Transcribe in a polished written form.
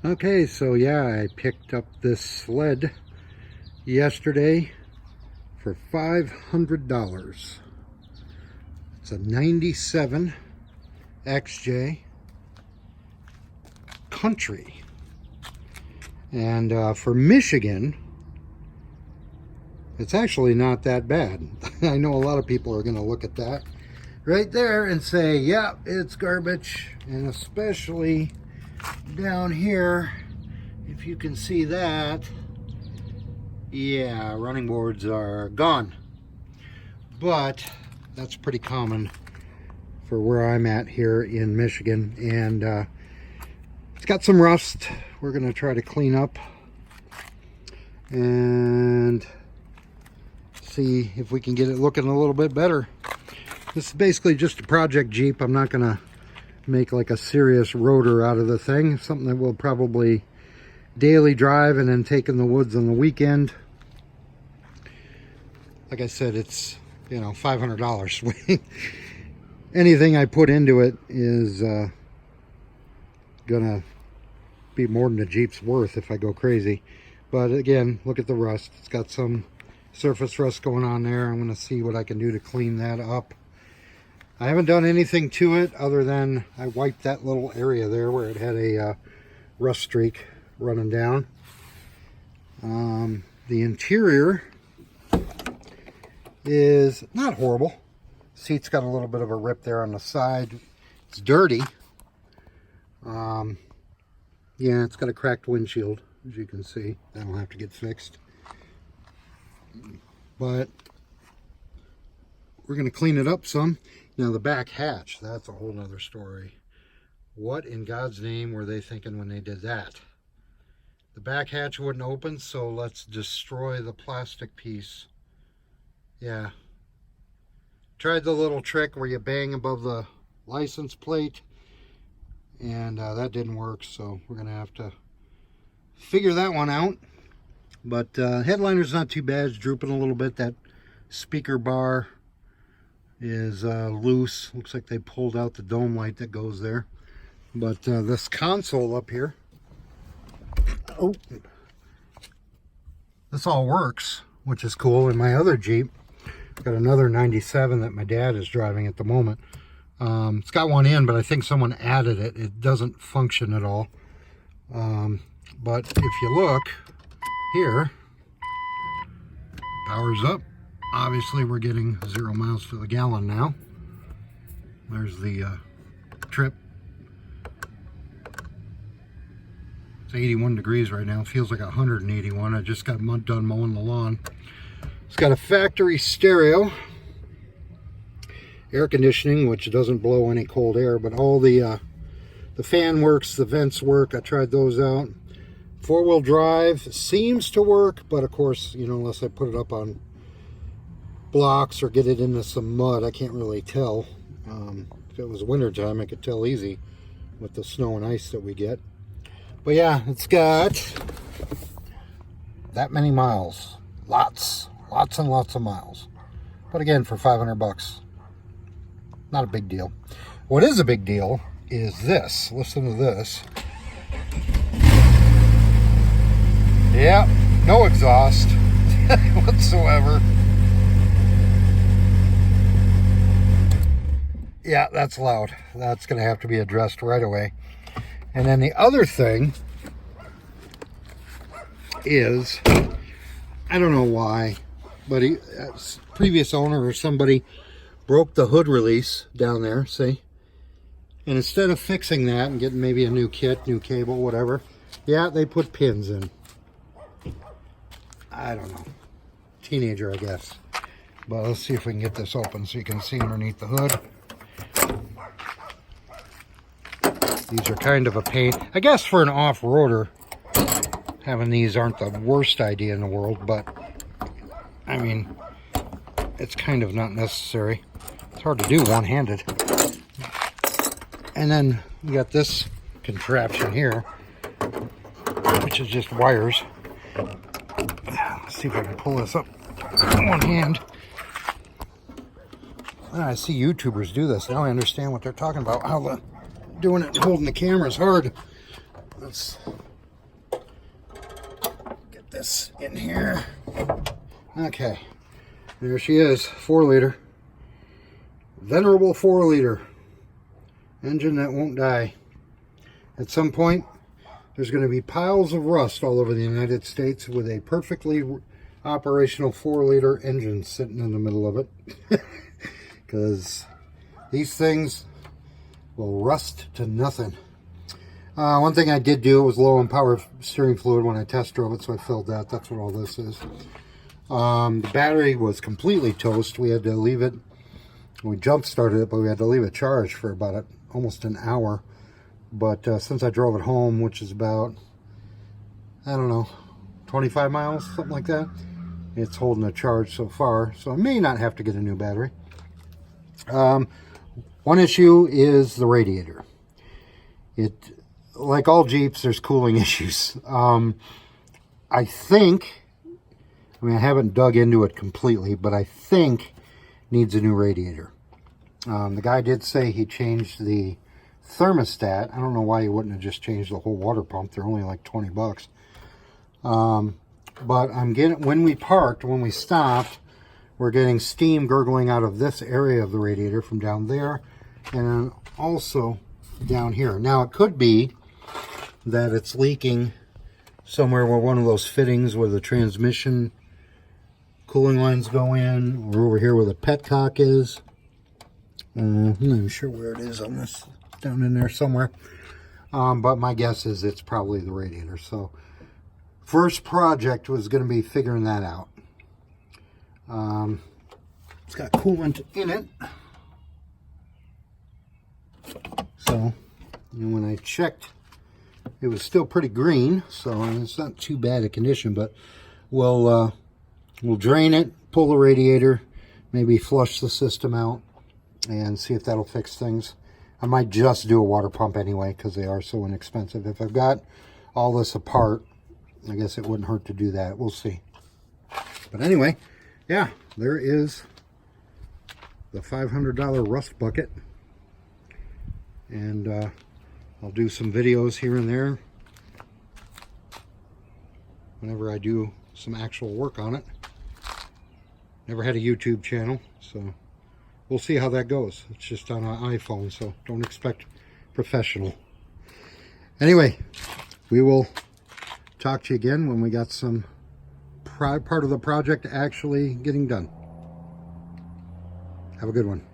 Okay, so yeah, I picked up this sled yesterday for $500. It's a 97 XJ Country. And for Michigan, it's actually not that bad. I know a lot of people are going to look at that right there and say, yeah, it's garbage. And especially down here, if you can see that, yeah, running boards are gone. But that's pretty common for where I'm at here in Michigan. And it's got some rust we're going to try to clean up and see if we can get it looking a little bit better. This is basically just a project Jeep. I'm not going to make like a serious rotor out of the thing. Something that we'll probably daily drive and then take in the woods on the weekend. Like I said, it's, you know, $500. Anything I put into it is gonna be more than the Jeep's worth if I go crazy. But again, look at the rust. It's got some surface rust going on there. I'm gonna see what I can do to clean that up. I haven't done anything to it other than I wiped that little area there where it had a rust streak running down. The interior is not horrible. Seat's got a little bit of a rip there on the side. It's dirty. Yeah, it's got a cracked windshield, as you can see. That'll have to get fixed. But we're going to clean it up some. Now the back hatch, that's a whole nother story. What in God's name were they thinking when they did that? The back hatch wouldn't open, so let's destroy the plastic piece. Yeah. Tried the little trick where you bang above the license plate, and that didn't work, so we're going to have to figure that one out. But headliner's not too bad. It's drooping a little bit. That speaker bar is loose. Looks like they pulled out the dome light that goes there. But this console up here, oh, this all works, which is cool. In my other Jeep, I've got another 97 that my dad is driving at the moment. It's got one in, but I think someone added it. It doesn't function at all. But if you look here, power's up. Obviously we're getting 0 miles to the gallon now. There's the trip. It's 81 degrees right now. It feels like 181. I just got done mowing the lawn. It's got a factory stereo, air conditioning, which doesn't blow any cold air, but all the fan works, the vents work. I tried those out. 4-wheel drive seems to work, but of course, you know, unless I put it up on blocks or get it into some mud, I can't really tell. If it was wintertime, I could tell easy with the snow and ice that we get. But yeah, it's got that many miles. Lots and lots of miles. But again, for 500 bucks, not a big deal. What is a big deal is this. Listen to this. Yeah, no exhaust whatsoever. Yeah, that's loud. That's going to have to be addressed right away. And then the other thing is, I don't know why, but previous owner or somebody broke the hood release down there, see? And instead of fixing that and getting maybe a new kit, new cable, whatever, yeah, they put pins in. I don't know. Teenager, I guess. But let's see if we can get this open so you can see underneath the hood. These are kind of a pain. I guess for an off-roader, having these aren't the worst idea in the world, but I mean, it's kind of not necessary. It's hard to do one-handed. And then you got this contraption here, which is just wires. Let's see if I can pull this up with one hand. I see YouTubers do this. Now I understand what they're talking about. How doing it, holding the camera is hard. Let's this in here. Okay, there she is, 4-liter. Venerable 4-liter. Engine that won't die. At some point, there's going to be piles of rust all over the United States with a perfectly operational 4-liter engine sitting in the middle of it. Because these things will rust to nothing. One thing I did do was low on power steering fluid when I test drove it, so I filled that. That's what all this is. The battery was completely toast. We had to leave it. We jump started it, but we had to leave it charged for about almost an hour. But since I drove it home, which is about, I don't know, 25 miles, something like that, it's holding a charge so far. So I may not have to get a new battery. One issue is the radiator. Like all Jeeps, there's cooling issues. I think, I mean, I haven't dug into it completely, but I think needs a new radiator. The guy did say he changed the thermostat. I don't know why he wouldn't have just changed the whole water pump. They're only like 20 bucks. But when we stopped, we're getting steam gurgling out of this area of the radiator from down there, and then also down here. Now it could be that it's leaking somewhere where one of those fittings where the transmission cooling lines go in, or over here where the petcock is. I'm not even sure where it is on this, down in there somewhere. But my guess is it's probably the radiator. So first project was going to be figuring that out. It's got coolant in it. So when I checked, it was still pretty green, so it's not too bad a condition, but we'll drain it, pull the radiator, maybe flush the system out, and see if that'll fix things. I might just do a water pump anyway, because they are so inexpensive. If I've got all this apart, I guess it wouldn't hurt to do that. We'll see. But anyway, yeah, there is the $500 rust bucket. And I'll do some videos here and there whenever I do some actual work on it. Never had a YouTube channel, so we'll see how that goes. It's just on an iPhone, so don't expect professional. Anyway, we will talk to you again when we got some part of the project actually getting done. Have a good one.